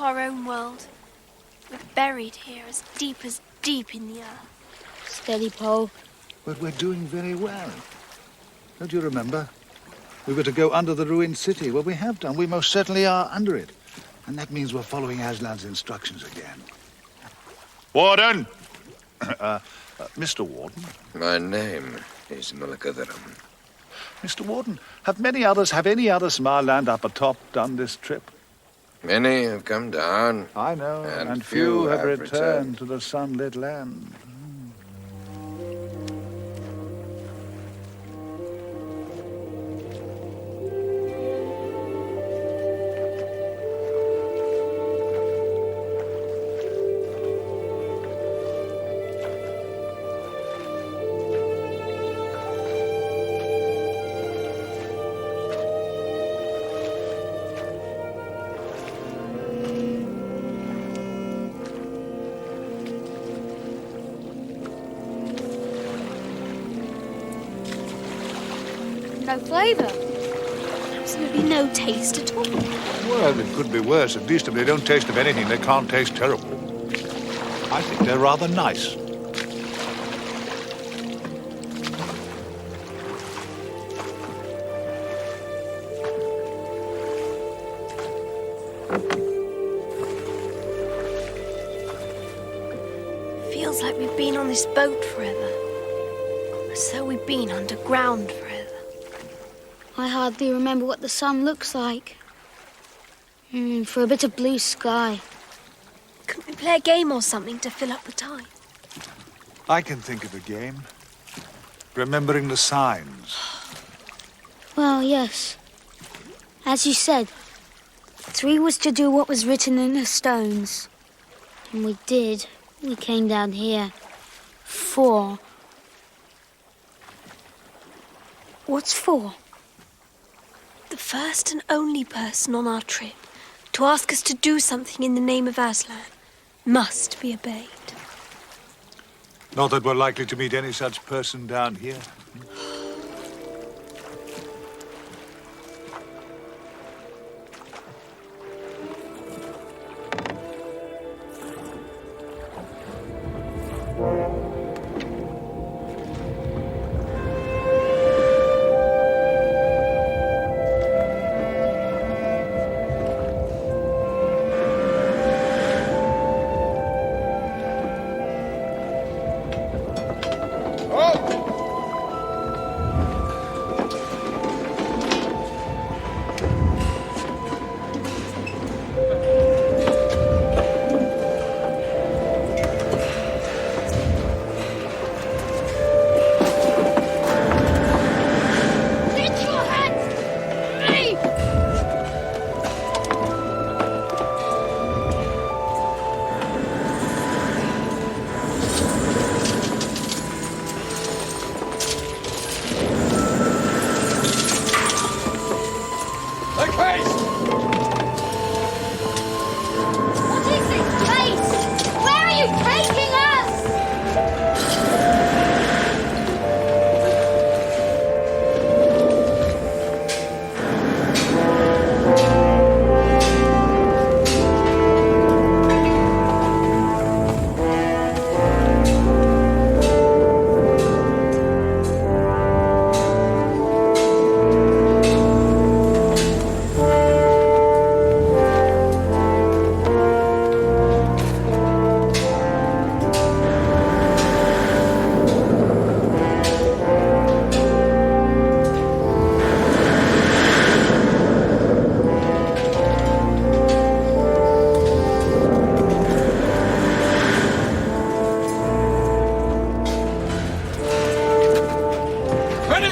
our own world. We're buried here as deep in the earth. Steady, Paul. But we're doing very well. Don't you remember? We were to go under the ruined city. Well, we have done. We most certainly are under it. And that means we're following Aslan's instructions again. Warden! Mr. Warden? My name is Mulakatharam. Mr. Warden, have any others Smarland up atop done this trip? Many have come down. I know, and few have returned to the sunlit land. No flavour. Absolutely no taste at all. Well, it could be worse. At least if they don't taste of anything, they can't taste terrible. I think they're rather nice. Feels like we've been on this boat forever. As though we've been underground forever. I hardly remember what the sun looks like. For a bit of blue sky. Couldn't we play a game or something to fill up the time? I can think of a game. Remembering the signs. Well, yes. As you said, 3 was to do what was written in the stones. And we did. We came down here. 4. What's 4? The first and only person on our trip to ask us to do something in the name of Aslan must be obeyed. Not that we're likely to meet any such person down here.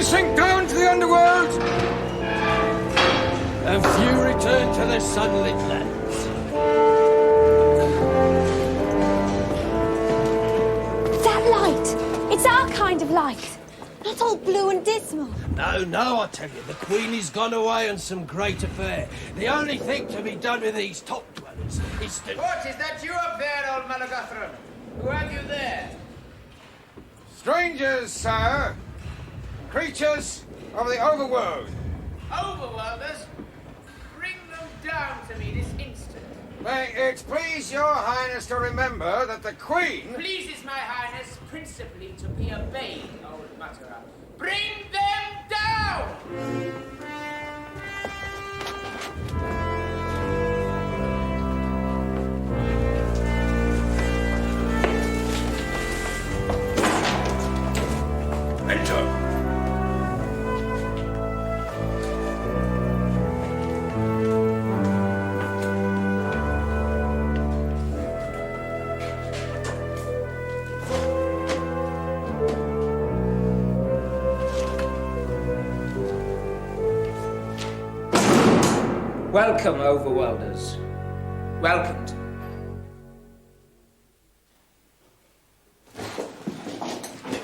Sink down to the underworld, and few return to their sunlit lands. That light! It's our kind of light. Not all blue and dismal. No, I tell you, the Queenie's gone away on some great affair. The only thing to be done with these top dwellers is to... What, is that you up there, old Mulakatharam? Who have you there? Strangers, sire. Creatures of the overworld. Overworlders? Bring them down to me this instant. May it please your highness to remember that the Queen... Pleases my highness principally to be obeyed, old mutterer. Bring them down! Enter. Welcome, overworlders. Welcomed.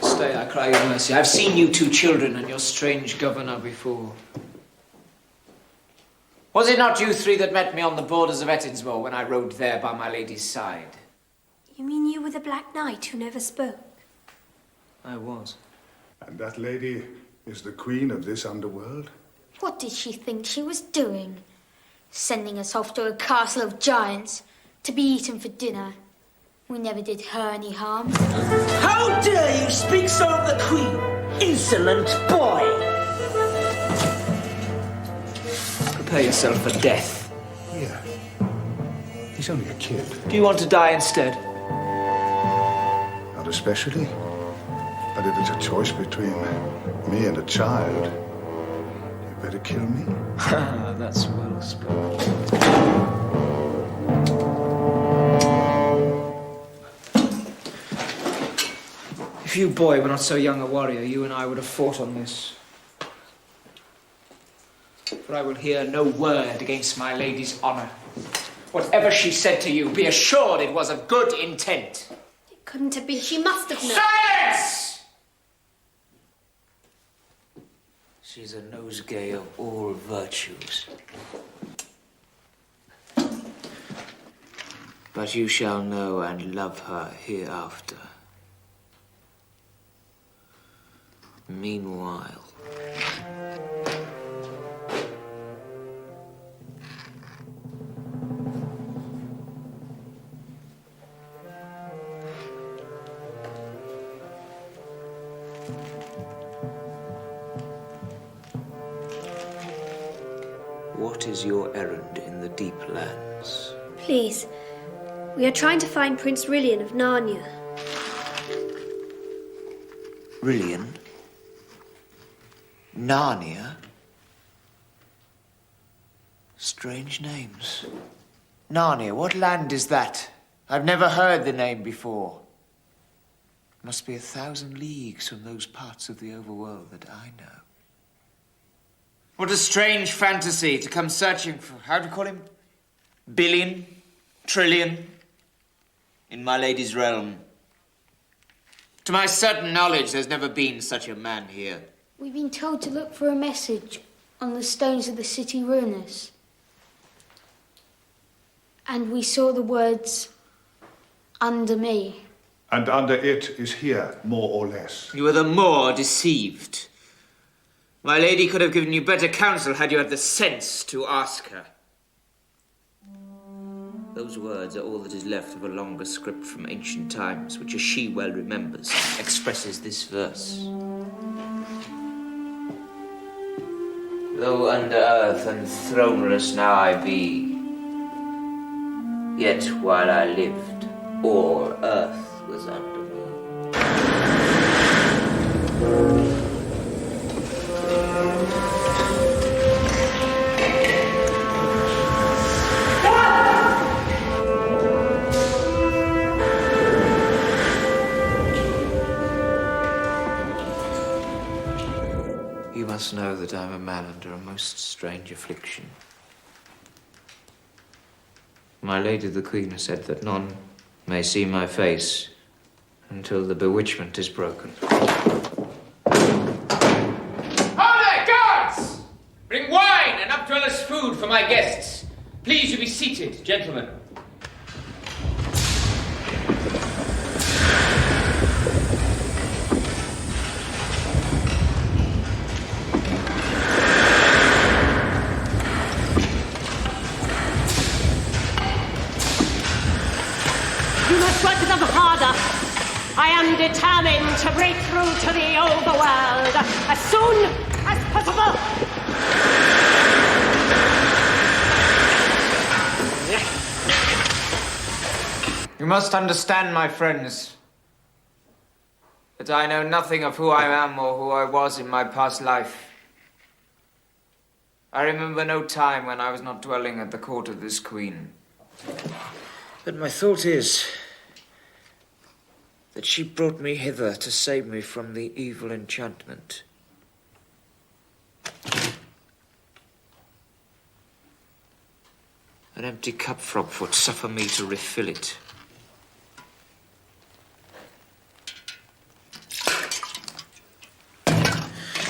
Stay, I cry you mercy. I've seen you two children and your strange governor before. Was it not you three that met me on the borders of Ettinsmoor when I rode there by my lady's side? You mean you were the Black Knight who never spoke? I was. And that lady is the queen of this underworld? What did she think she was doing? Sending us off to a castle of giants to be eaten for dinner. We never did her any harm. How dare you speak so of the Queen, insolent boy! Prepare yourself for death. Yeah. He's only a kid. Do you want to die instead? Not especially. But if it's a choice between me and a child, you better kill me. That's well spoken. If you, boy, were not so young a warrior, you and I would have fought on this. For I will hear no word against my lady's honor. Whatever she said to you, be assured it was of good intent. It couldn't have been. She must have known. Silence! She's a nosegay of all virtues. But you shall know and love her hereafter. Meanwhile... What is your errand in the deep lands? Please, we are trying to find Prince Rilian of Narnia. Rilian? Narnia? Strange names. Narnia, what land is that? I've never heard the name before. It must be 1,000 leagues from those parts of the overworld that I know. What a strange fantasy to come searching for, how do you call him? Billion? Trillion? In my lady's realm. To my certain knowledge, there's never been such a man here. We've been told to look for a message on the stones of the city ruinous. And we saw the words, under me. And under it is here, more or less. You were the more deceived. My lady could have given you better counsel had you had the sense to ask her. Those words are all that is left of a longer script from ancient times, which, as she well remembers, expresses this verse. Though under earth and throneless now I be, yet while I lived, o'er earth was under me. You must know that I'm a man under a most strange affliction. My lady the Queen has said that none may see my face until the bewitchment is broken. Ho there, guards! Bring wine and up-dwellers' food for my guests. Please, you be seated, gentlemen. You must work them harder. I am determined to break through to the overworld as soon as possible. You must understand, my friends, that I know nothing of who I am or who I was in my past life. I remember no time when I was not dwelling at the court of this queen. But my thought is that she brought me hither to save me from the evil enchantment. An empty cup, Frogfoot, suffer me to refill it.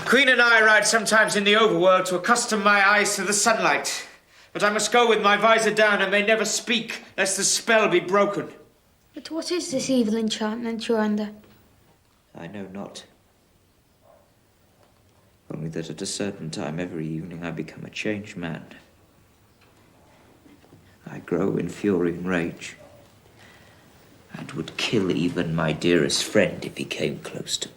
Queen and I ride sometimes in the overworld to accustom my eyes to the sunlight. But I must go with my visor down and may never speak, lest the spell be broken. But what is this evil enchantment you're under? I know not. Only that at a certain time every evening I become a changed man. I grow in fury and rage, and would kill even my dearest friend if he came close to me.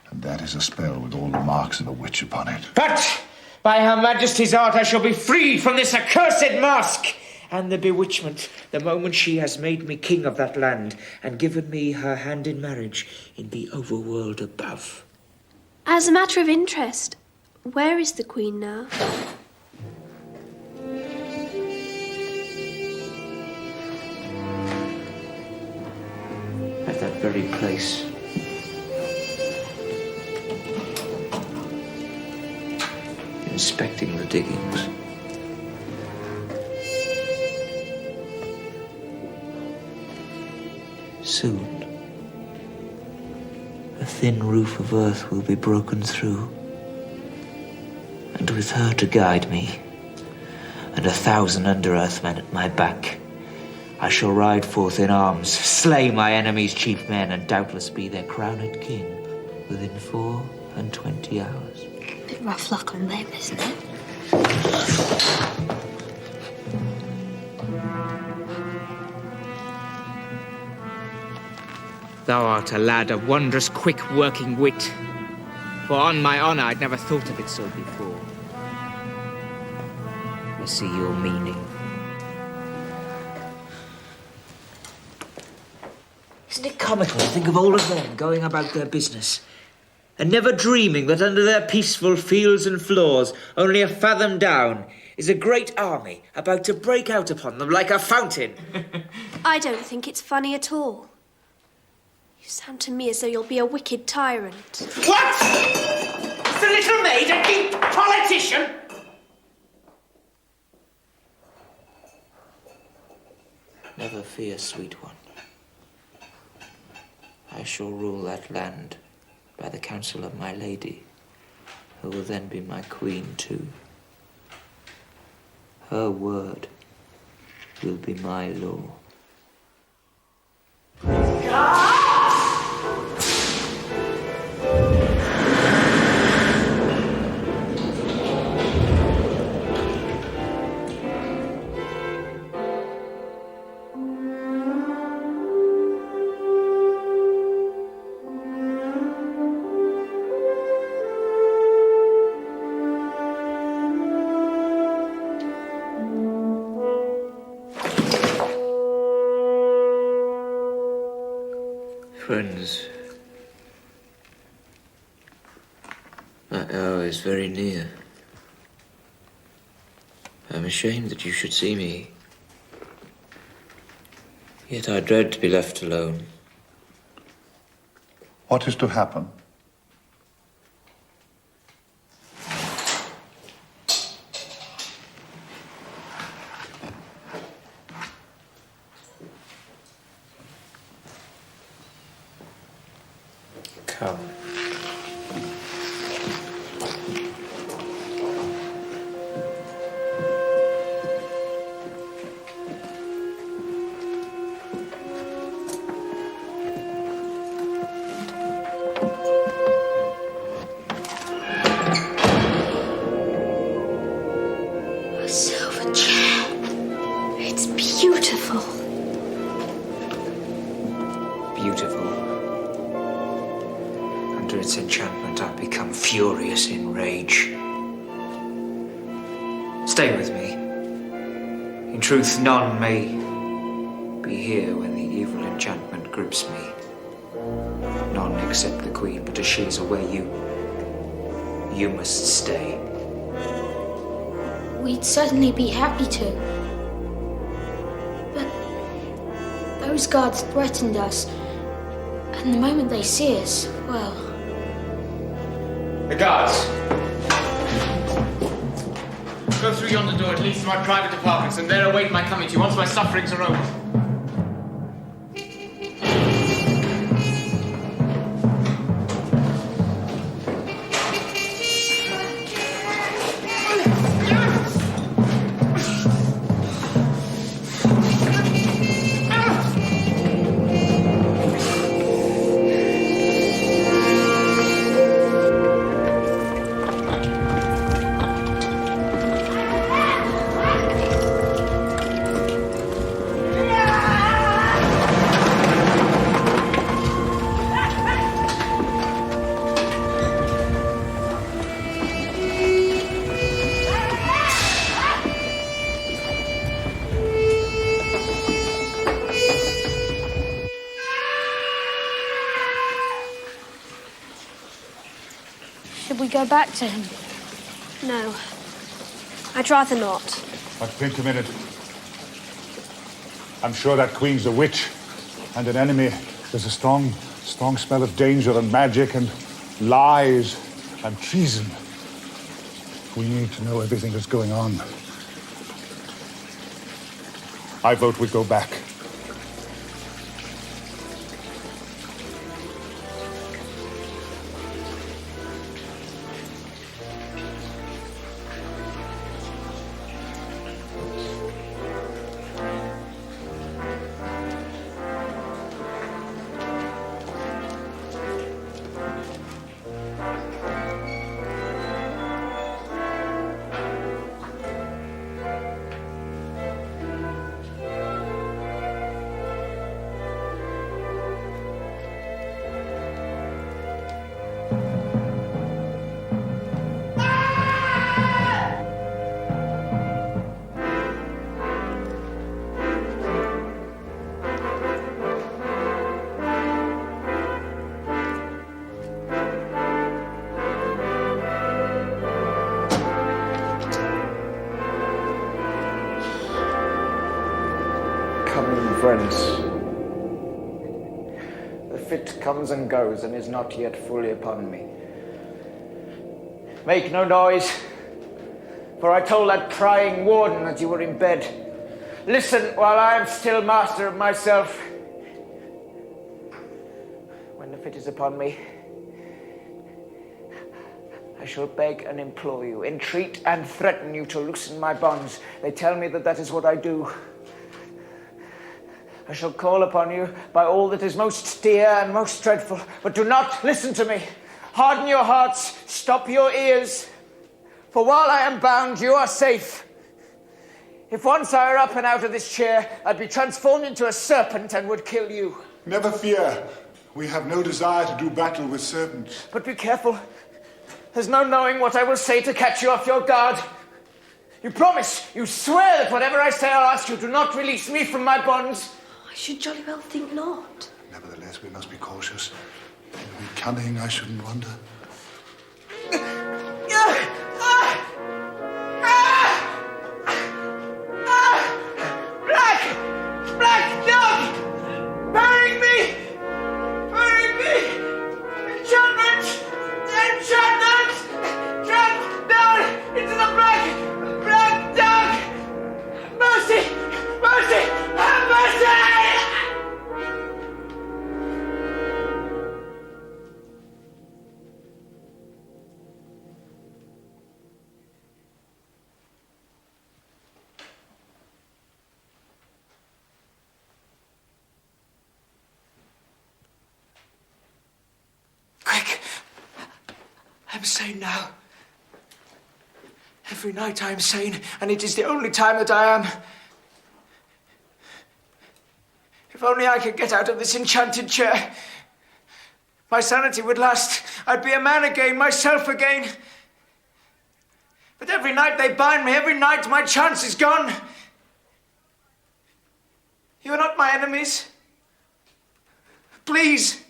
And that is a spell with all the marks of a witch upon it. But by Her Majesty's art I shall be freed from this accursed mask and the bewitchment the moment she has made me king of that land and given me her hand in marriage in the overworld above. As a matter of interest, where is the Queen now? At that very place. Inspecting the diggings. Soon, a thin roof of earth will be broken through, and with her to guide me, and 1,000 under-earthmen at my back, I shall ride forth in arms, slay my enemy's chief men, and doubtless be their crowned king within 24 hours. Bit rough luck on them, isn't it? Thou art a lad of wondrous quick working wit, for on my honour I'd never thought of it so before. I see your meaning. Isn't it comical to think of all of them going about their business, and never dreaming that under their peaceful fields and floors, only a fathom down, is a great army about to break out upon them like a fountain? I don't think it's funny at all. You sound to me as though you'll be a wicked tyrant. What? Is the little maid a deep politician? Never fear, sweet one. I shall rule that land by the counsel of my lady, who will then be my queen too. Her word will be my law. Friends, that hour is very near. I'm ashamed that you should see me. Yet I dread to be left alone. What is to happen? Come. A silver chair. It's beautiful. beautiful. Beautiful. Under its enchantment, I've become furious in rage. Stay with me. In truth, none may be here when the evil enchantment grips me. None except the Queen, but as she is away, you must stay. We'd certainly be happy to. But those guards threatened us, and the moment they see us, well... The guards! Go through yonder door, it leads to my private apartments, and there await my coming to you once my sufferings are over. Should we go back to him? No. I'd rather not. But think a minute. I'm sure that Queen's a witch and an enemy. There's a strong smell of danger and magic and lies and treason. We need to know everything that's going on. I vote we go back. Friends, the fit comes and goes and is not yet fully upon me. Make no noise, for I told that prying warden that you were in bed. Listen while I am still master of myself. When the fit is upon me, I shall beg and implore you, entreat and threaten you to loosen my bonds. They tell me that that is what I do. I shall call upon you by all that is most dear and most dreadful, but do not listen to me. Harden your hearts, stop your ears, for while I am bound, you are safe. If once I were up and out of this chair, I'd be transformed into a serpent and would kill you. Never fear. We have no desire to do battle with serpents. But be careful. There's no knowing what I will say to catch you off your guard. You promise, you swear that whatever I say I'll ask you, do not release me from my bonds. I should jolly well think not. Nevertheless, we must be cautious. You'll be cunning, I shouldn't wonder. Black dog! Burying me! Burying me! Enchantment! Drop down into the black dog! Mercy! Mercy! Have mercy! Quick! I'm sane now. Every night I am sane, and it is the only time that I am. If only I could get out of this enchanted chair. My sanity would last. I'd be a man again, myself again. But every night they bind me, every night my chance is gone. You are not my enemies. Please,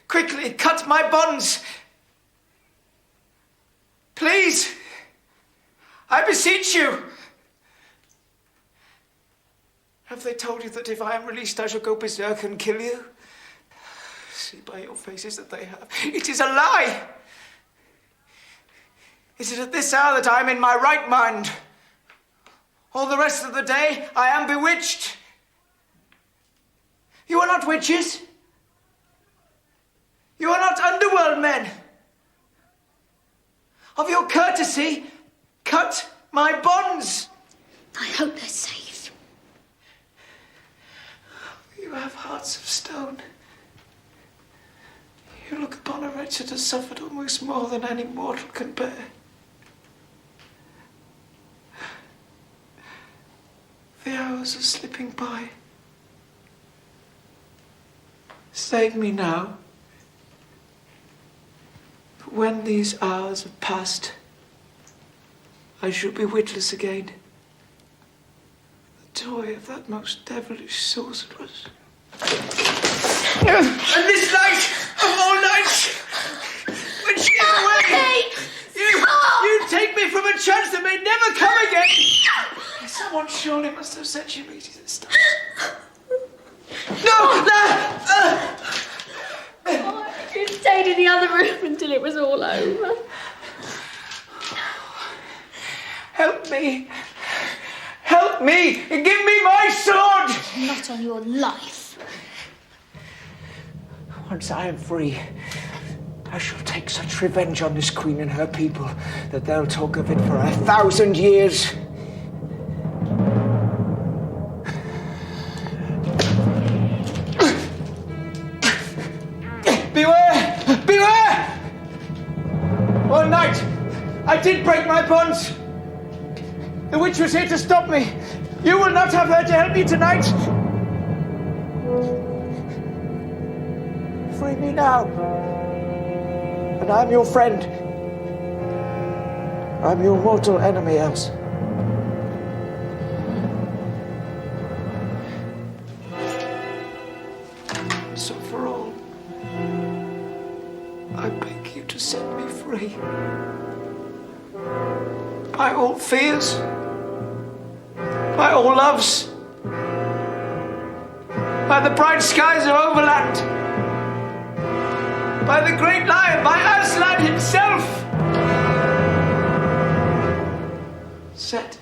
quickly cut my bonds. Please, I beseech you. Have they told you that if I am released, I shall go berserk and kill you? See by your faces that they have. It is a lie! Is it at this hour that I am in my right mind? All the rest of the day, I am bewitched. You are not witches. You are not underworld men. Of your courtesy, cut my bonds. I hope they're safe. You have hearts of stone. You look upon a wretch that has suffered almost more than any mortal can bear. The hours are slipping by. Save me now. But when these hours have passed, I shall be witless again. The toy of that most devilish sorceress. And this night of all nights, when she is away, you take me from a chance that may never come again. Someone surely must have set you meeting at stars. No! You stayed in the other room until it was all over. Help me! Help me! Give me my sword! Not on your life. Once I am free, I shall take such revenge on this queen and her people that they'll talk of it for 1,000 years. Beware! Beware! One night, I did break my bonds. The witch was here to stop me. You will not have her to help me tonight. Free me now. And I'm your friend. I'm your mortal enemy, else. So for all, I beg you to set me free. By all fears, by all loves, by the bright skies of Overland, by the great lion, by Aslan himself. Set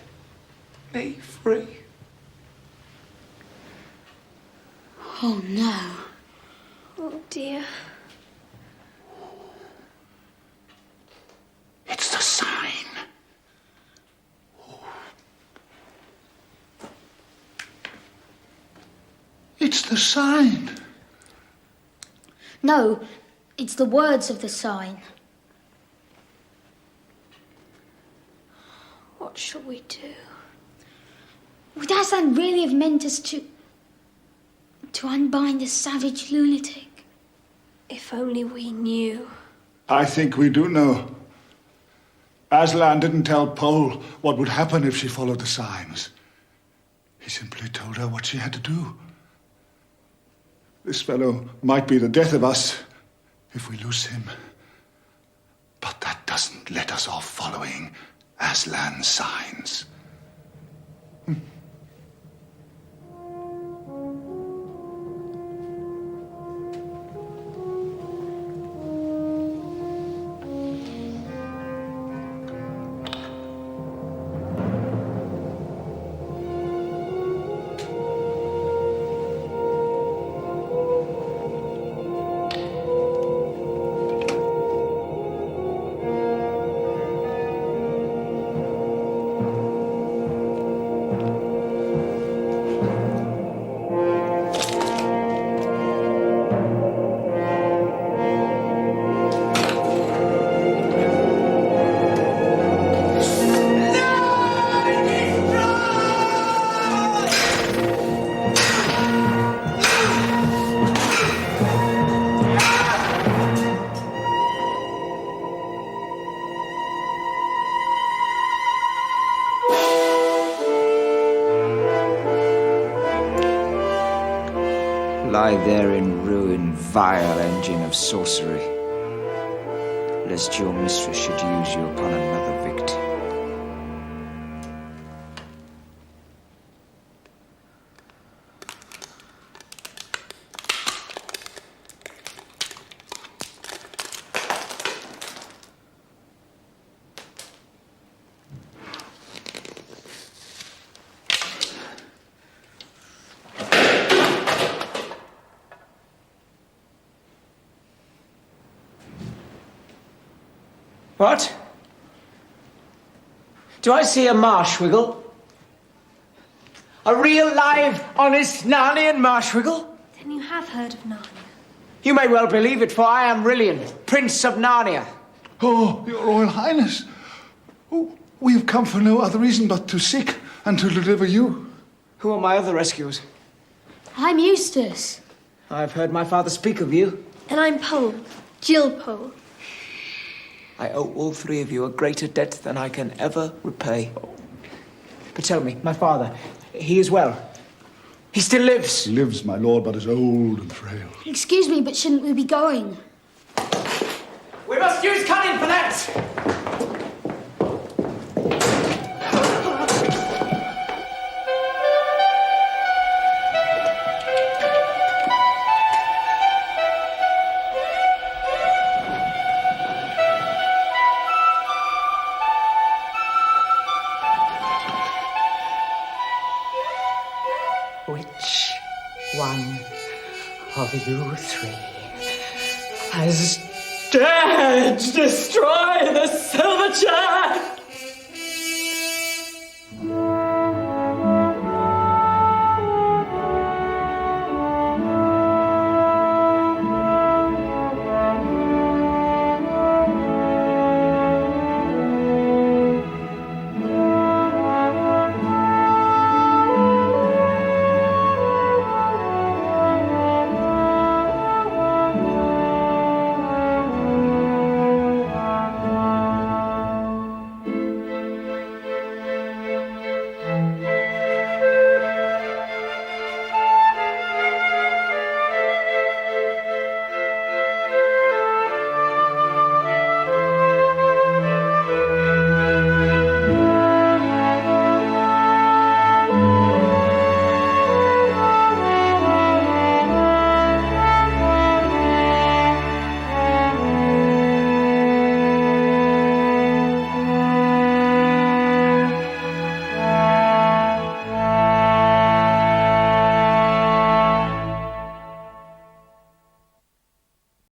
me free. Oh no. Oh dear. It's the sign. It's the sign. No, it's the words of the sign. What shall we do? Would Aslan really have meant us to unbind the savage lunatic? If only we knew. I think we do know. Aslan didn't tell Pole what would happen if she followed the signs. He simply told her what she had to do. This fellow might be the death of us if we lose him. But that doesn't let us off following Aslan's signs. Lie there in ruin, vile engine of sorcery, lest your mistress should use you upon another victim. What? Do I see a marsh-wiggle? A real, live, honest Narnian marsh-wiggle? Then you have heard of Narnia. You may well believe it, for I am Rilian, Prince of Narnia. Oh, Your Royal Highness. Oh, we have come for no other reason but to seek and to deliver you. Who are my other rescuers? I'm Eustace. I've heard my father speak of you. And I'm Pole, Jill Pole. I owe all three of you a greater debt than I can ever repay. But tell me, my father, he is well. He still lives. He lives, my lord, but is old and frail. Excuse me, but shouldn't we be going? We must use cunning for that! Which one of you three has dared to destroy the silver chair?